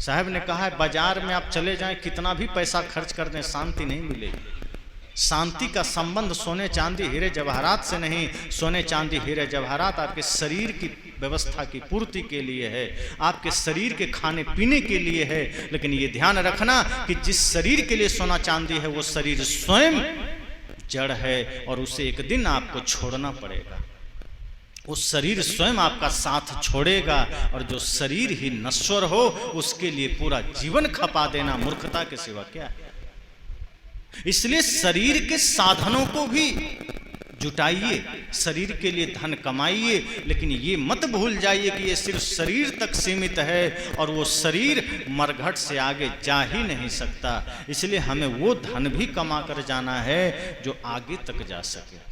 साहब ने कहा है बाजार में आप चले जाएं, कितना भी पैसा खर्च कर दें, शांति नहीं मिलेगी। शांति का संबंध सोने चांदी हीरे जवाहरात से नहीं। सोने चांदी हीरे जवाहरात आपके शरीर की व्यवस्था की पूर्ति के लिए है, आपके शरीर के खाने पीने के लिए है। लेकिन ये ध्यान रखना कि जिस शरीर के लिए सोना चांदी है वो शरीर स्वयं जड़ है और उसे एक दिन आपको छोड़ना पड़ेगा। वो शरीर स्वयं आपका साथ छोड़ेगा और जो शरीर ही नश्वर हो उसके लिए पूरा जीवन खपा देना मूर्खता के सिवा क्या है। इसलिए शरीर के साधनों को भी जुटाइए, शरीर के लिए धन कमाइए, लेकिन ये मत भूल जाइए कि ये सिर्फ शरीर तक सीमित है और वो शरीर मरघट से आगे जा ही नहीं सकता। इसलिए हमें वो धन भी कमा कर जाना है जो आगे तक जा सके,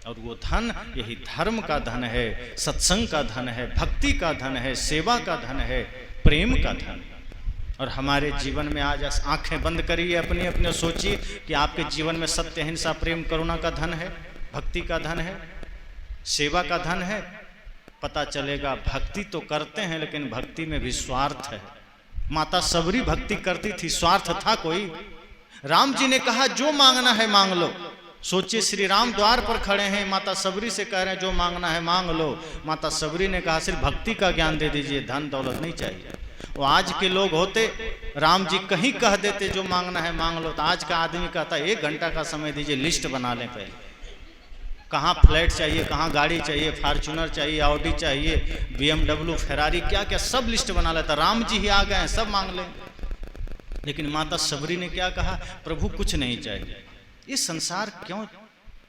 और वो धन यही धर्म का धन है, सत्संग का धन है, भक्ति का धन है, सेवा का धन है, प्रेम का धन। और हमारे जीवन में आज आंखें बंद करिए, अपने अपने सोचिए कि आपके जीवन में सत्य, हिंसा, प्रेम, करुणा का धन है, भक्ति का धन है, सेवा का धन है। पता चलेगा भक्ति तो करते हैं लेकिन भक्ति में भी स्वार्थ है। माता सबरी भक्ति करती थी, स्वार्थ था कोई? राम जी ने कहा जो मांगना है मांग लो। सोचिए, श्री राम द्वार पर खड़े हैं, माता सबरी से कह रहे हैं जो मांगना है मांग लो। माता सबरी ने कहा सिर्फ भक्ति का ज्ञान दे दीजिए, धन दौलत नहीं चाहिए। वो आज के लोग होते, राम जी कहीं कह देते जो मांगना है मांग लो, तो आज का आदमी कहता 1 घंटा का समय दीजिए, लिस्ट बना लें पहले। कहाँ फ्लैट चाहिए, कहाँ गाड़ी चाहिए, फॉर्च्यूनर चाहिए, ऑडी चाहिए, BMW, फेरारी, क्या क्या सब लिस्ट बना लेता। राम जी ही आ गए हैं, सब मांग लें। लेकिन माता सबरी ने क्या कहा, प्रभु कुछ नहीं चाहिए, ये संसार क्यों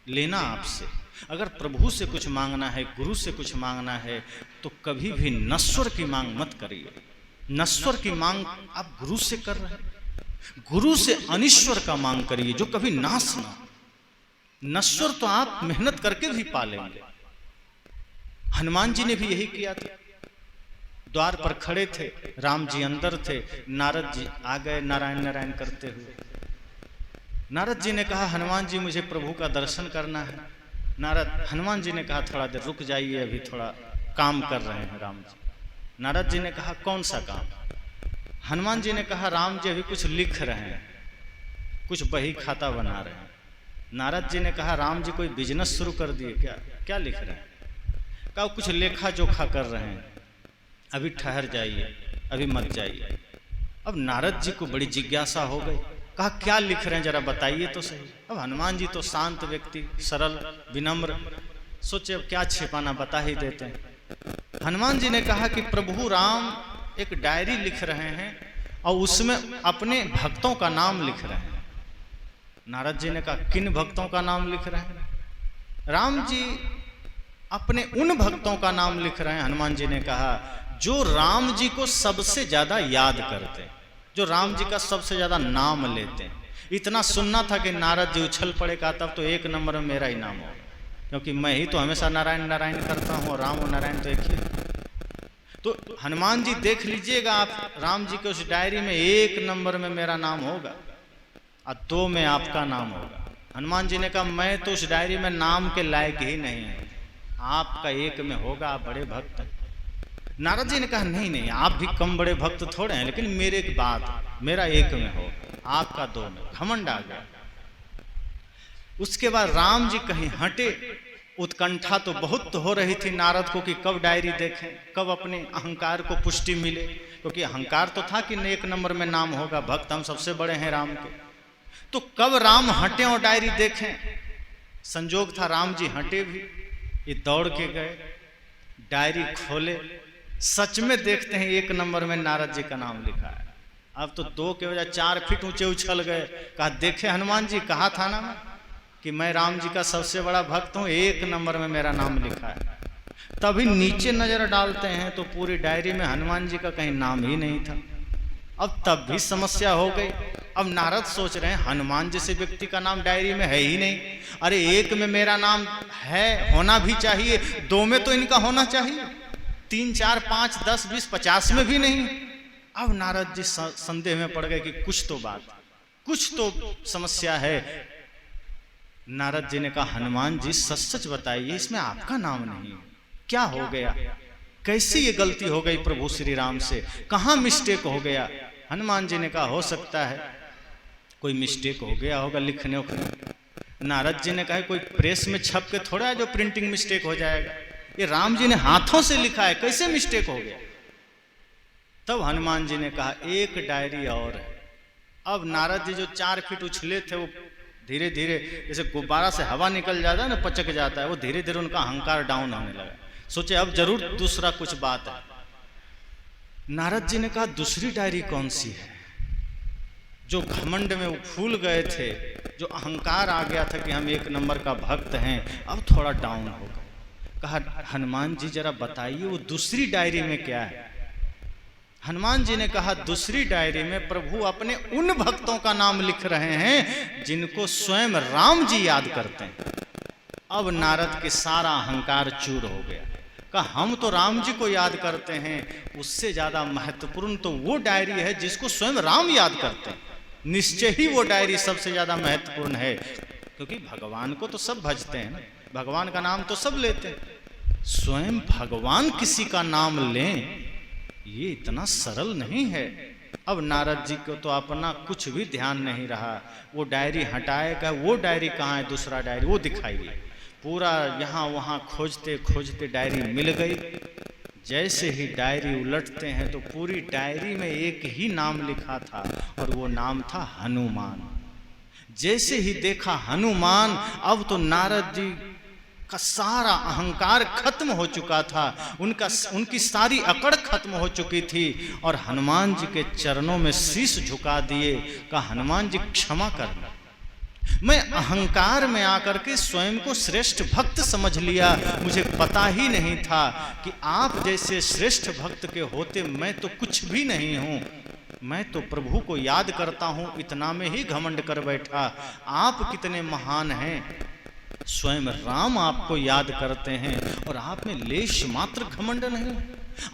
लेना आपसे। अगर प्रभु से कुछ मांगना है, गुरु से कुछ मांगना है, तो कभी भी नश्वर की मांग मत करिए। नश्वर की मांग आप गुरु से कर रहे हैं, गुरु से अनिश्वर का मांग करिए जो कभी नाश ना। नश्वर तो आप मेहनत करके भी पालेंगे। हनुमान जी ने भी यही किया था। द्वार पर खड़े थे, राम जी अंदर थे, नारद जी आ गए नारायण नारायण करते हुए। नारद जी ने कहा हनुमान जी मुझे प्रभु का दर्शन करना है। हनुमान जी ने कहा थोड़ा देर रुक जाइए, अभी थोड़ा काम कर रहे हैं राम जी। नारद जी ने कहा कौन सा काम? हनुमान जी ने कहा राम जी अभी कुछ लिख रहे हैं, कुछ बही खाता बना रहे हैं। नारद जी ने कहा राम जी कोई बिजनेस शुरू कर दिए क्या? क्या लिख रहे हैं? कहा कुछ लेखा जोखा कर रहे हैं, अभी ठहर जाइए, अभी मत जाइए। अब नारद जी को बड़ी जिज्ञासा हो गई, कहा क्या लिख रहे हैं जरा बताइए तो सही। अब हनुमान जी तो शांत व्यक्ति, सरल, विनम्र, सोचे अब क्या छिपाना, बता ही देते हैं। हनुमान जी ने कहा कि प्रभु राम एक डायरी लिख रहे हैं और उसमें अपने भक्तों का नाम लिख रहे हैं। नारद जी ने कहा किन भक्तों का नाम लिख रहे हैं? राम जी अपने उन भक्तों का नाम लिख रहे हैं। हनुमान जी ने कहा जो राम जी को सबसे ज्यादा याद करते हैं, जो राम जी का सबसे ज्यादा नाम लेते हैं। इतना सुनना था कि नारद जी उछल पड़े, कहा तब तो 1 नंबर में मेरा ही नाम हो, क्योंकि मैं ही तो हमेशा नारायण नारायण करता हूँ और राम और नारायण तो एक ही। तो हनुमान जी देख लीजिएगा आप, राम जी के उस डायरी में 1 नंबर में मेरा नाम होगा और 2 में आपका नाम होगा। हनुमान जी ने कहा मैं तो उस डायरी में नाम के लायक ही नहीं है, आपका 1 में होगा, आप बड़े भक्त हैं। नारद जी ने कहा नहीं नहीं, आप भी कम बड़े भक्त थोड़े हैं, लेकिन मेरे एक बात, मेरा 1 में हो, आपका 2 में। घमंड आ गया। उसके बाद राम जी कहीं हटे। उत्कंठा तो बहुत हो रही थी नारद को कि कब डायरी देखें, कब अपने अहंकार को पुष्टि मिले, क्योंकि अहंकार तो था कि 1 नंबर में नाम होगा, भक्त हम सबसे बड़े हैं राम के। तो कब राम हटे और डायरी देखें? संजोग था राम जी हटे भी, ये दौड़ के गए, डायरी खोले, सच में देखते हैं 1 नंबर में नारद जी का नाम लिखा है। अब तो 2 के बजाय 4 फीट ऊंचे उछल गए। कहा देखे हनुमान जी, कहा था ना मैं कि मैं राम जी का सबसे बड़ा भक्त हूं, 1 नंबर में मेरा नाम लिखा है। तभी नीचे नजर डालते हैं तो पूरी डायरी में हनुमान जी का कहीं नाम ही नहीं था। अब तब भी समस्या हो गई। अब नारद सोच रहे हैं हनुमान जैसे व्यक्ति का नाम डायरी में है ही नहीं। अरे 1 में मेरा नाम है, होना भी चाहिए, 2 में तो इनका होना चाहिए, 3, 4, 5, 10, 20, 50 में भी नहीं। अब नारद जी संदेह में पड़ गए कि कुछ तो बात, कुछ तो समस्या है। नारद जी ने कहा हनुमान जी सच सच बताइए, इसमें आपका नाम नहीं, क्या हो गया? कैसी ये गलती हो गई प्रभु श्री राम से, कहाँ मिस्टेक हो गया? हनुमान जी ने कहा हो सकता है कोई मिस्टेक हो गया होगा लिखने उखने। नारद जी ने कहा कोई प्रेस में छप के थोड़ा है जो प्रिंटिंग मिस्टेक हो जाएगा, ये राम जी ने हाथों से लिखा है, कैसे मिस्टेक हो गया? तब हनुमान जी ने कहा एक डायरी और है। अब नारद जी जो 4 फीट उछले थे वो धीरे धीरे जैसे गुब्बारा से हवा निकल जाता है ना, पचक जाता है, वो धीरे धीरे उनका अहंकार डाउन होने लगा। सोचे अब जरूर दूसरा कुछ बात है। नारद जी ने कहा दूसरी डायरी कौन सी है? जो घमंड में वो फूल गए थे, जो अहंकार आ गया था कि हम 1 नंबर का भक्त हैं, अब थोड़ा डाउन हो गया। कहा हनुमान जी जरा बताइए वो दूसरी डायरी में क्या है? हनुमान जी ने कहा दूसरी डायरी में प्रभु अपने उन भक्तों का नाम लिख रहे हैं जिनको स्वयं राम जी याद करते हैं। अब नारद के सारा अहंकार चूर हो गया। कहा हम तो राम जी को याद करते हैं, उससे ज्यादा महत्वपूर्ण तो वो डायरी है जिसको स्वयं राम याद करते हैं। निश्चय ही वो डायरी सबसे ज्यादा महत्वपूर्ण है, क्योंकि भगवान को तो सब भजते हैं ना, भगवान का नाम तो सब लेते हैं। स्वयं भगवान किसी का नाम लें ये इतना सरल नहीं है। अब नारद जी को तो अपना कुछ भी ध्यान नहीं रहा। वो डायरी हटाएगा, वो डायरी कहाँ है, दूसरा डायरी वो दिखाइए। पूरा यहाँ वहाँ खोजते खोजते डायरी मिल गई। जैसे ही डायरी उलटते हैं तो पूरी डायरी में एक ही नाम लिखा था और वो नाम था हनुमान। जैसे ही देखा हनुमान, अब तो नारद जी का सारा अहंकार खत्म हो चुका था, उनकी सारी अकड़ खत्म हो चुकी थी और हनुमान जी के चरणों में शीश झुका दिए। कहा हनुमान जी क्षमा करना, मैं अहंकार में आकर के स्वयं को श्रेष्ठ भक्त समझ लिया। मुझे पता ही नहीं था कि आप जैसे श्रेष्ठ भक्त के होते मैं तो कुछ भी नहीं हूँ। मैं तो प्रभु को याद करता हूँ, इतना में ही घमंड कर बैठा। आप कितने महान हैं, स्वयं राम आपको याद करते हैं और आप में लेश मात्र घमंड नहीं,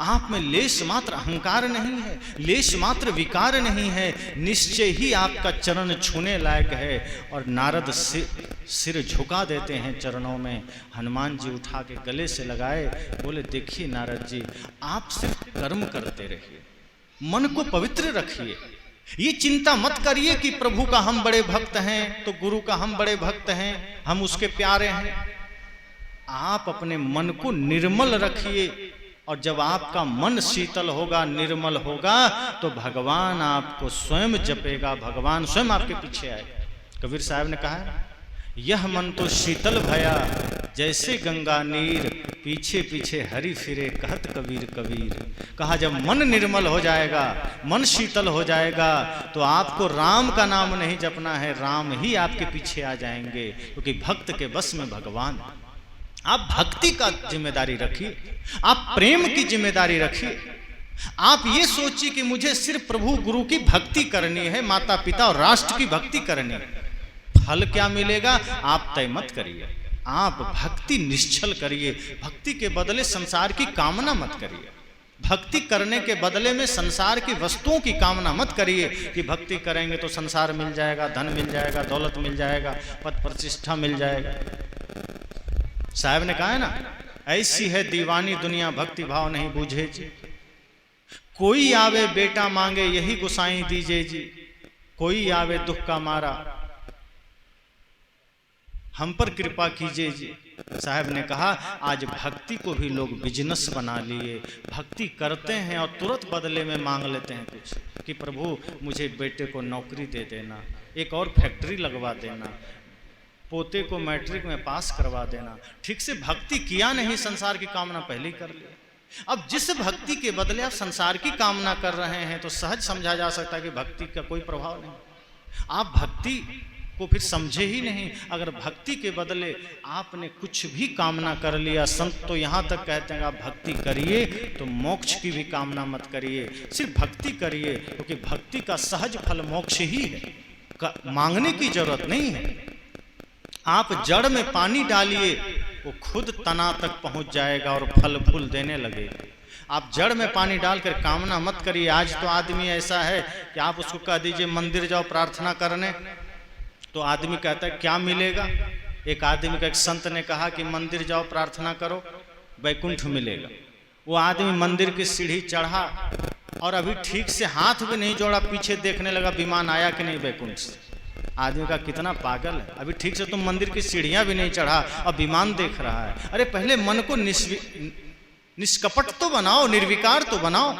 आप में लेश मात्र अहंकार नहीं है, लेश मात्र विकार नहीं है। निश्चय ही आपका चरण छूने लायक है। और नारद सिर झुका देते हैं चरणों में। हनुमान जी उठा के गले से लगाए, बोले देखिए नारद जी, आप सिर्फ कर्म करते रहिए, मन को पवित्र रखिए। ये चिंता मत करिए कि प्रभु का हम बड़े भक्त हैं तो गुरु का हम बड़े भक्त हैं, हम उसके प्यारे हैं। आप अपने मन को निर्मल रखिए और जब आपका मन शीतल होगा, निर्मल होगा, तो भगवान आपको स्वयं जपेगा, भगवान स्वयं आपके पीछे आएगा। कबीर साहब ने कहा यह मन तो शीतल भया जैसे गंगा नीर, पीछे पीछे हरि फिरे कहत कबीर कबीर। कहा जब मन निर्मल हो जाएगा, मन शीतल हो जाएगा, तो आपको राम का नाम नहीं जपना है, राम ही आपके पीछे आ जाएंगे, क्योंकि भक्त के बस में भगवान। आप भक्ति का जिम्मेदारी रखिए, आप प्रेम की जिम्मेदारी रखिए। आप ये सोचिए कि मुझे सिर्फ प्रभु गुरु की भक्ति करनी है, माता पिता और राष्ट्र की भक्ति करनी है। फल क्या मिलेगा आप तय मत करिए, आप भक्ति निश्चल करिए। भक्ति के बदले संसार की कामना मत करिए, भक्ति करने के बदले में संसार की वस्तुओं की कामना मत करिए कि भक्ति करेंगे तो संसार मिल जाएगा, धन मिल जाएगा, दौलत मिल जाएगा, पद प्रतिष्ठा मिल जाएगा। साहब ने कहा है ना, ऐसी है दीवानी दुनिया भक्ति भाव नहीं बूझे जी। कोई आवे बेटा मांगे यही गुसाई दीजिए जी, कोई आवे दुख का मारा हम पर कृपा कीजिए जी। साहब ने कहा आज भक्ति को भी लोग बिजनेस बना लिए, भक्ति करते हैं और तुरंत बदले में मांग लेते हैं कुछ कि प्रभु मुझे बेटे को नौकरी दे देना, एक और फैक्ट्री लगवा देना, पोते को मैट्रिक में पास करवा देना। ठीक से भक्ति किया नहीं, संसार की कामना पहले ही कर ली। अब जिस भक्ति के बदले आप संसार की कामना कर रहे हैं तो सहज समझा जा सकता है कि भक्ति का कोई प्रभाव नहीं। आप भक्ति को फिर समझे ही नहीं। अगर भक्ति के बदले आपने कुछ भी कामना कर लिया, संत तो यहाँ तक कहते हैं आप भक्ति करिए तो मोक्ष की भी कामना मत करिए, सिर्फ भक्ति करिए, क्योंकि भक्ति का सहज फल मोक्ष ही है, मांगने की जरूरत नहीं है। आप जड़ में पानी डालिए वो खुद तना तक पहुंच जाएगा और फल फूल देने लगेगा। आप जड़ में पानी डालकर कामना मत करिए। आज तो आदमी ऐसा है कि आप उसको कह दीजिए मंदिर जाओ प्रार्थना करने, तो आदमी कहता है क्या मिलेगा। एक आदमी का एक संत ने कहा कि मंदिर जाओ प्रार्थना करो वैकुंठ मिलेगा। वो आदमी मंदिर की सीढ़ी चढ़ा और अभी ठीक से हाथ भी नहीं जोड़ा, पीछे देखने लगा विमान आया कि नहीं वैकुंठ से। आदमी का कितना पागल है, अभी ठीक से तुम मंदिर की सीढ़ियां भी नहीं चढ़ा अब विमान देख रहा है। अरे पहले मन को निष्कपट तो बनाओ, निर्विकार तो बनाओ।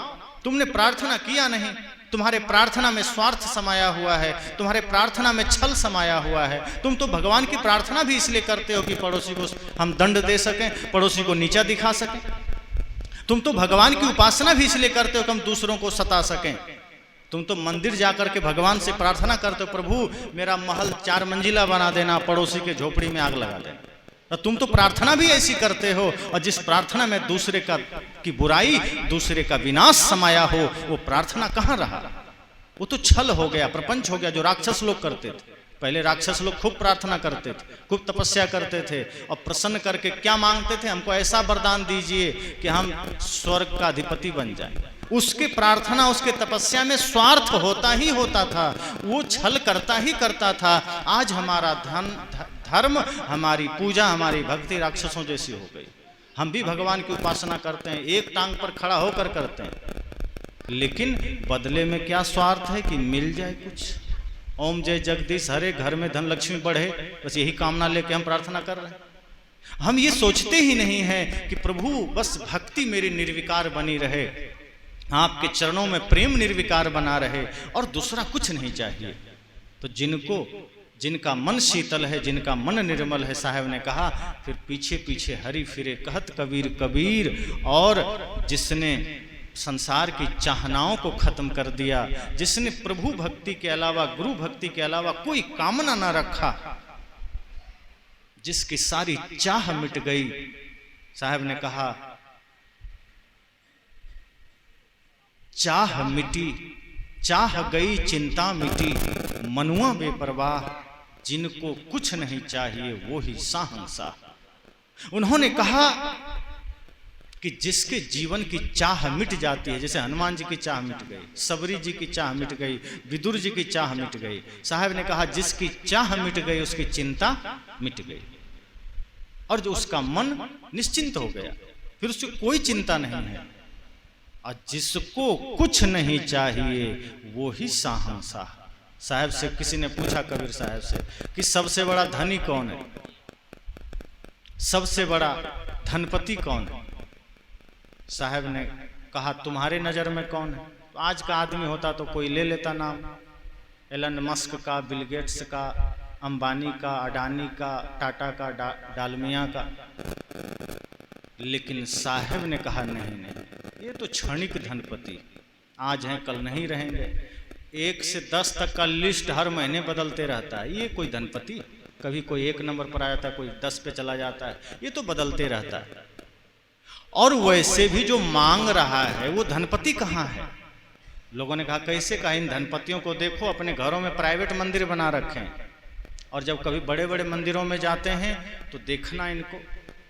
तुमने प्रार्थना किया नहीं, तुम्हारे प्रार्थना में स्वार्थ समाया हुआ है, तुम्हारे प्रार्थना में छल समाया हुआ है। तुम तो भगवान की प्रार्थना भी इसलिए करते हो कि पड़ोसी को हम दंड दे सकें, पड़ोसी को नीचा दिखा सकें। तुम तो भगवान की उपासना भी इसलिए करते हो कि हम दूसरों को सता सकें। तुम तो मंदिर जाकर के भगवान से प्रार्थना करते हो, प्रभु मेरा महल 4 मंजिला बना देना, पड़ोसी के झोपड़ी में आग लगा देना। तो तुम तो प्रार्थना भी ऐसी करते हो, और जिस प्रार्थना में दूसरे की बुराई, दूसरे का विनाश समाया हो, वो प्रार्थना कहाँ रहा? वो तो छल हो गया, प्रपंच हो गया, जो राक्षस लोग करते थे। पहले राक्षस लोग खूब प्रार्थना करते थे, खूब तपस्या करते थे, और प्रसन्न करके क्या मांगते थे? हमको ऐसा वरदान दीजिए कि हम स्वर्ग का अधिपति बन जाएं। उसके प्रार्थना, उसके तपस्या में स्वार्थ होता ही होता था, वो छल करता ही करता था। आज हमारा धर्म, हमारी पूजा, हमारी भक्ति राक्षसों जैसी हो गई। हम भी भगवान की उपासना करते हैं, एक टांग पर खड़ा होकर करते हैं, लेकिन बदले में क्या स्वार्थ है कि मिल जाए कुछ। ओम जय जगदीश हरे, घर में धन लक्ष्मी बढ़े, बस यही कामना लेके हम प्रार्थना कर रहे हैं। हम ये सोचते ही नहीं है कि प्रभु बस भक्ति मेरी निर्विकार बनी रहे, आपके चरणों में प्रेम निर्विकार बना रहे, और दूसरा कुछ नहीं चाहिए। तो जिनका मन शीतल है, जिनका मन निर्मल है, साहब ने कहा, फिर पीछे पीछे हरि फिरे कहत कबीर कबीर। और जिसने संसार की चाहनाओं को खत्म कर दिया, जिसने प्रभु भक्ति के अलावा, गुरु भक्ति के अलावा कोई कामना न रखा, जिसकी सारी चाह मिट गई, साहब ने कहा चाह मिटी, चाह गई चिंता मिटी, मनुआ बेपरवाह, जिनको कुछ नहीं चाहिए वो ही शाहंशाह। उन्होंने कहा कि जिसके जीवन की चाह मिट जाती है, जैसे हनुमान जी की चाह मिट गई, सबरी जी की चाह मिट गई, विदुर जी की चाह मिट गई, साहब ने कहा जिसकी चाह मिट गई उसकी चिंता मिट गई, और जो उसका मन निश्चिंत हो गया, फिर उसकी कोई चिंता नहीं है। और जिसको कुछ नहीं चाहिए वो ही शाहंशाह। साहब से किसी ने पूछा, कबीर साहब से, कि सबसे बड़ा धनी कौन है, सबसे बड़ा धनपति कौन है? साहब ने कहा तुम्हारे नजर में कौन है? तो आज का आदमी होता तो कोई ले लेता नाम, एलन मस्क का, बिल गेट्स का, अंबानी का, अडानी का, टाटा का, डालमिया का। लेकिन साहब ने कहा नहीं नहीं, ये तो क्षणिक धनपति, आज हैं कल नहीं रहेंगे। 1 से 10 तक का लिस्ट हर महीने बदलते रहता है, ये कोई धनपति? कभी कोई 1 नंबर पर आ जाता है, कोई 10 पे चला जाता है, ये तो बदलते रहता है। और वैसे भी जो मांग रहा है वो धनपति कहाँ है? लोगों ने कहा कैसे? कहा इन धनपतियों को देखो, अपने घरों में प्राइवेट मंदिर बना रखे हैं, और जब कभी बड़े बड़े मंदिरों में जाते हैं तो देखना इनको,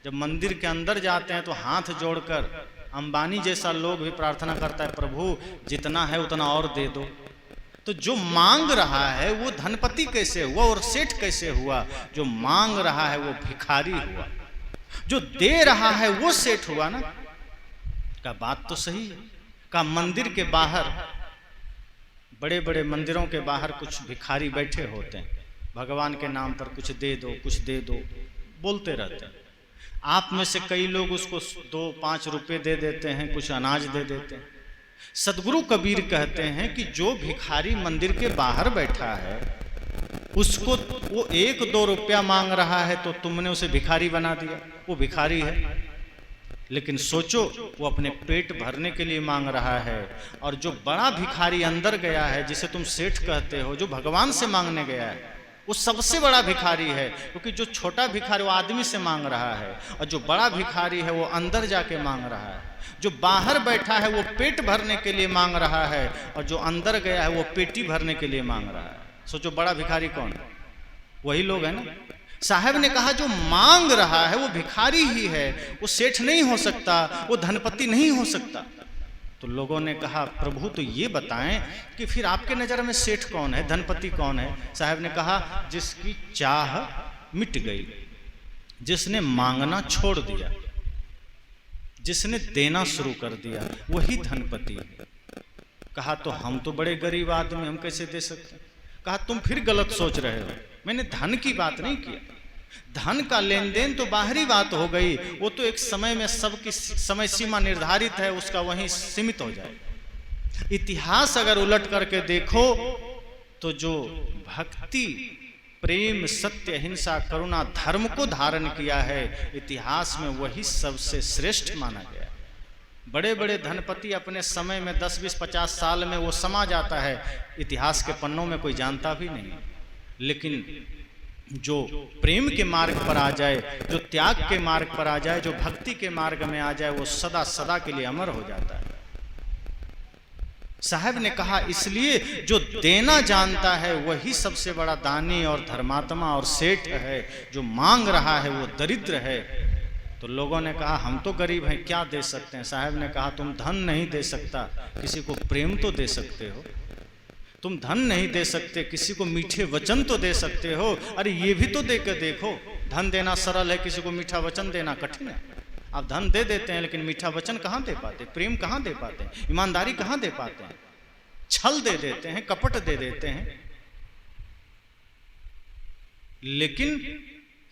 जब मंदिर के अंदर जाते हैं तो हाथ जोड़कर, अंबानी जैसा लोग भी प्रार्थना करता है, प्रभु जितना है उतना और दे दो। तो जो मांग रहा है वो धनपति कैसे हुआ और सेठ कैसे हुआ? जो मांग रहा है वो भिखारी हुआ, जो दे रहा है वो सेठ हुआ ना। का बात तो सही है। का मंदिर के बाहर, बड़े बड़े मंदिरों के बाहर कुछ भिखारी बैठे होते हैं, भगवान के नाम पर कुछ दे दो, कुछ दे दो बोलते रहते हैं। आप में से कई लोग उसको 2-5 रुपए दे देते हैं, कुछ अनाज दे देते हैं। सदगुरु कबीर कहते हैं कि जो भिखारी मंदिर के बाहर बैठा है उसको वो 1-2 रुपया मांग रहा है तो तुमने उसे भिखारी बना दिया, वो भिखारी है। लेकिन सोचो वो अपने पेट भरने के लिए मांग रहा है, और जो बड़ा भिखारी अंदर गया है, जिसे तुम सेठ कहते हो, जो भगवान से मांगने गया है, वो सबसे बड़ा भिखारी है। क्योंकि जो छोटा भिखारी वो आदमी से मांग रहा है, और जो बड़ा भिखारी है वो अंदर जाके मांग रहा है। जो बाहर बैठा है वो पेट भरने के लिए मांग रहा है, और जो अंदर गया है वो पेटी भरने के लिए मांग रहा है। सोचो बड़ा भिखारी कौन है? वही लोग है ना। साहब ने कहा जो मांग रहा है वो भिखारी ही है, वो सेठ नहीं हो सकता, वो धनपति नहीं हो सकता। तो लोगों ने कहा प्रभु तो ये बताएं कि फिर आपके नज़र में सेठ कौन है, धनपति कौन है? साहब ने कहा जिसकी चाह मिट गई, जिसने मांगना छोड़ दिया, जिसने देना शुरू कर दिया वही धनपति है। कहा तो हम तो बड़े गरीब आदमी, हम कैसे दे सकते हैं? कहा तुम फिर गलत सोच रहे हो, मैंने धन की बात नहीं किया। धन का लेन देन तो बाहरी बात हो गई, वो तो एक समय में सबकी समय सीमा निर्धारित है, उसका वहीं सीमित हो जाए। इतिहास अगर उलट करके देखो तो जो भक्ति, प्रेम, सत्य, अहिंसा, करुणा, धर्म को धारण किया है इतिहास में, वही सबसे श्रेष्ठ माना गया। बड़े बड़े धनपति अपने समय में 10, 20, 50 साल में वो समा जाता है, इतिहास के पन्नों में कोई जानता भी नहीं। लेकिन जो प्रेम के मार्ग पर आ जाए, जो त्याग के मार्ग पर आ जाए, जो भक्ति के मार्ग में आ जाए, वो सदा सदा के लिए अमर हो जाता है। साहब ने कहा इसलिए जो देना जानता है वही सबसे बड़ा दानी और धर्मात्मा और सेठ है, जो मांग रहा है वो दरिद्र है। तो लोगों ने कहा हम तो गरीब हैं, क्या दे सकते हैं? साहब ने कहा तुम धन नहीं दे सकता, किसी को प्रेम तो दे सकते हो। तुम धन नहीं दे सकते, किसी को मीठे वचन तो दे सकते हो। अरे ये भी तो दे के देखो, धन देना सरल है, किसी को मीठा वचन देना कठिन है। आप धन दे देते हैं लेकिन मीठा वचन कहाँ दे पाते, प्रेम कहाँ दे पाते हैं, ईमानदारी कहाँ दे पाते हैं? छल दे देते हैं, कपट दे देते हैं, लेकिन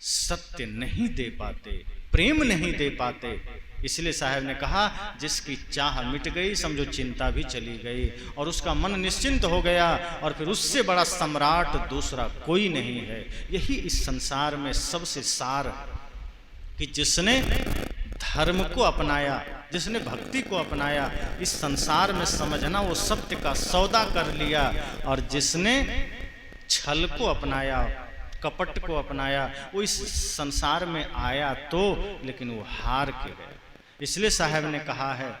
सत्य नहीं दे पाते, प्रेम नहीं दे पाते। इसलिए साहब ने कहा जिसकी चाह मिट गई समझो चिंता भी चली गई, और उसका मन निश्चिंत हो गया, और फिर उससे बड़ा सम्राट दूसरा कोई नहीं है। यही इस संसार में सबसे सार है कि जिसने धर्म को अपनाया, जिसने भक्ति को अपनाया, इस संसार में समझना वो सत्य का सौदा कर लिया, और जिसने छल को अपनाया, कपट को अपनाया, वो इस संसार में आया तो, लेकिन वो हार के गया। इसलिए साहब ने कहा है,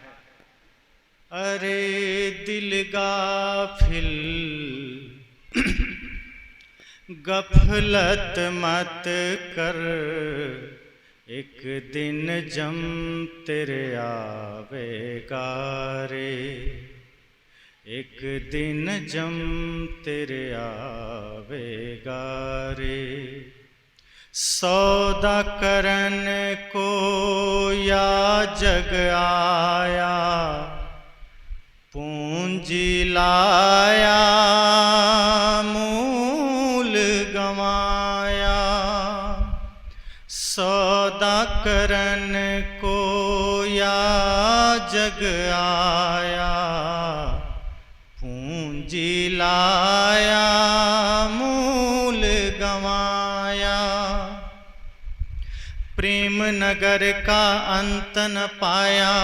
अरे दिल गाफिल गफलत मत कर, एक दिन जम तेरे आवेगा रे, एक दिन जम तेरे आवेगा रे। सौदा करन को या जग आया, पूंजी लाया मूल गंवाया। सौदा करन को या जग आया, पूंजी लाया मूल गंवाया। प्रेम नगर का अंत न पाया,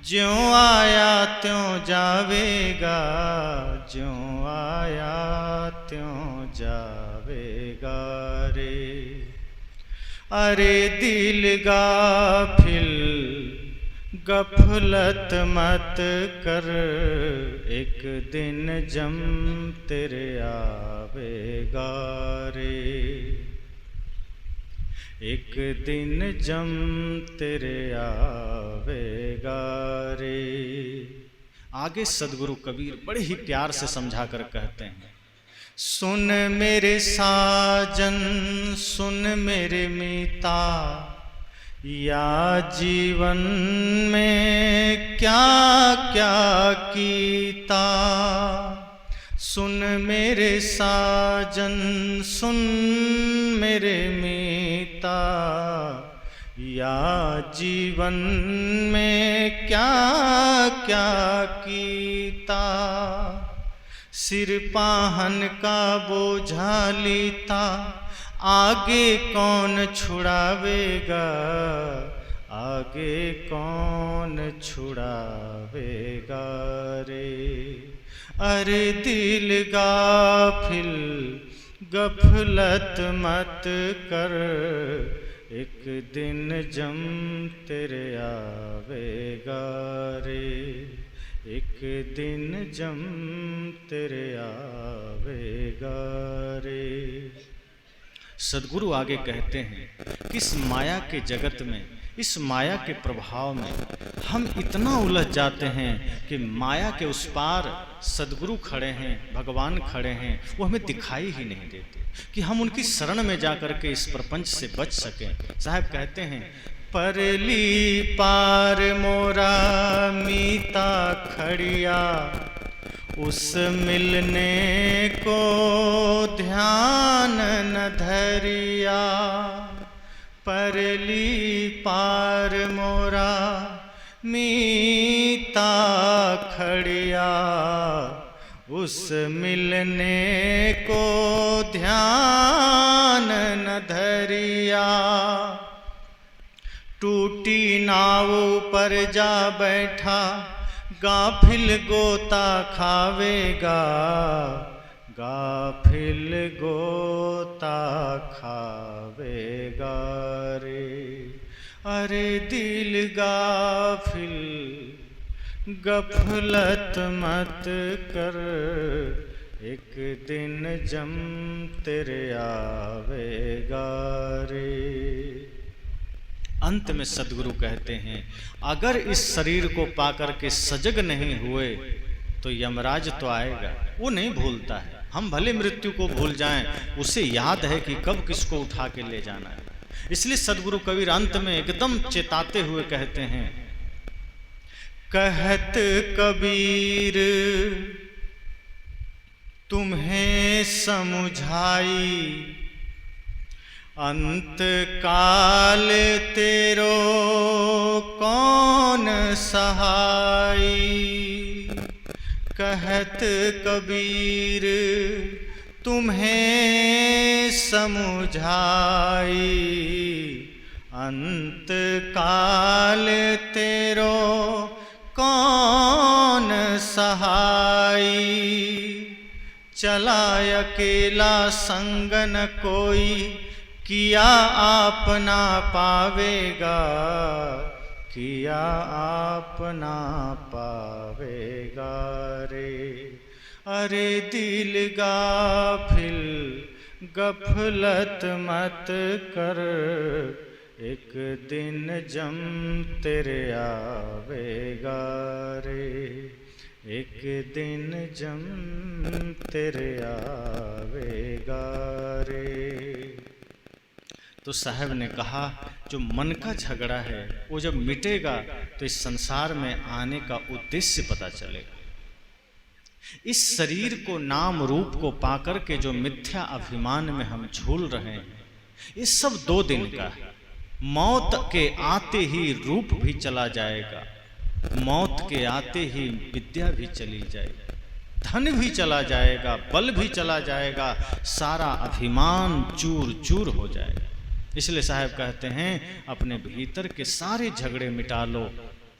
ज्यों आया त्यों जावेगा, ज्यों आया त्यों जावेगा रे। अरे दिल गाफिल गफलत मत कर, एक दिन जम तेरे आवेगा रे, एक दिन जम तेरे आवेगा रे। आगे सदगुरु कबीर बड़े ही प्यार से समझा कर कहते हैं, सुन मेरे साजन सुन मेरे मीता, या जीवन में क्या क्या कीता। सुन मेरे साजन सुन मेरे मीता, या जीवन में क्या क्या कीता। सिर पाहन का बोझा लीता, आगे कौन छुड़ावेगा, आगे कौन छुड़ावेगा रे। अरे दिल गाफिल गफलत मत कर, एक दिन जम तेरे आवेगा रे, एक दिन जम तेरे आवेगा रे। सदगुरु आगे कहते हैं कि इस माया के जगत में, इस माया के प्रभाव में हम इतना उलझ जाते हैं कि माया के उस पार सदगुरु खड़े हैं, भगवान खड़े हैं, वो हमें दिखाई ही नहीं देते कि हम उनकी शरण में जाकर के इस प्रपंच से बच सकें। साहब कहते हैं परली पार मोरा मीता खड़िया, उस मिलने को ध्यान न धरिया। परली पार मोरा मीता खड़िया, उस मिलने को ध्यान न धरिया। टूटी नाव पर जा बैठा, गाफिल गोता खावेगा, गाफिल गोता खावेगा रे। अरे दिल गाफिल गफलत मत कर, एक दिन जम तेरे आवेगा रे। अंत में सद्गुरु कहते हैं, अगर इस शरीर को पाकर के सजग नहीं हुए तो यमराज तो आएगा, वो नहीं भूलता है। हम भले मृत्यु को भूल जाएं, उसे याद है कि कब किसको उठा के ले जाना है। इसलिए सद्गुरु कबीर अंत में एकदम चेताते हुए कहते हैं, कहत कबीर तुम्हें समुझाई, अंत काल तेरो कौन सहाई। कहत कबीर तुम्हें समुझाई, अंत काल तेरो कौन सहाई। चला अकेला संग न कोई, किया आपना पावेगा, किया आपना पावेगा रे। अरे दिल गाफिल गफलत मत कर, एक दिन जम तेरे आवेगा रे, एक दिन जम तेरे आवेगा रे। तो साहब ने कहा, जो मन का झगड़ा है वो जब मिटेगा तो इस संसार में आने का उद्देश्य पता चलेगा। इस शरीर को, नाम रूप को पाकर के जो मिथ्या अभिमान में हम झूल रहे हैं, ये सब 2 दिन का है। मौत के आते ही रूप भी चला जाएगा, मौत के आते ही विद्या भी चली जाएगी, धन भी चला जाएगा, बल भी चला जाएगा, सारा अभिमान चूर चूर हो जाएगा। इसलिए साहब कहते हैं, अपने भीतर के सारे झगड़े मिटा लो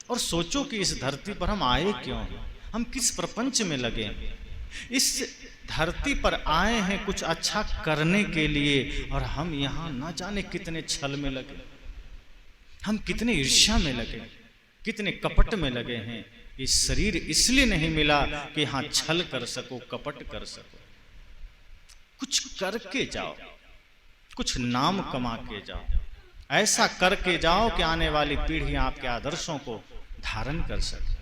और सोचो कि इस धरती पर हम आए क्यों हैं, हम किस प्रपंच में लगे। इस धरती पर आए हैं कुछ अच्छा करने के लिए, और हम यहाँ न जाने कितने छल में लगे, हम कितने ईर्ष्या में लगे, कितने कपट में लगे हैं। इस शरीर इसलिए नहीं मिला कि हाँ छल कर सको, कपट कर सको। कुछ करके जाओ, कुछ नाम कमा के जाओ, ऐसा करके जाओ कि आने वाली पीढ़ी आपके आदर्शों को धारण कर सके।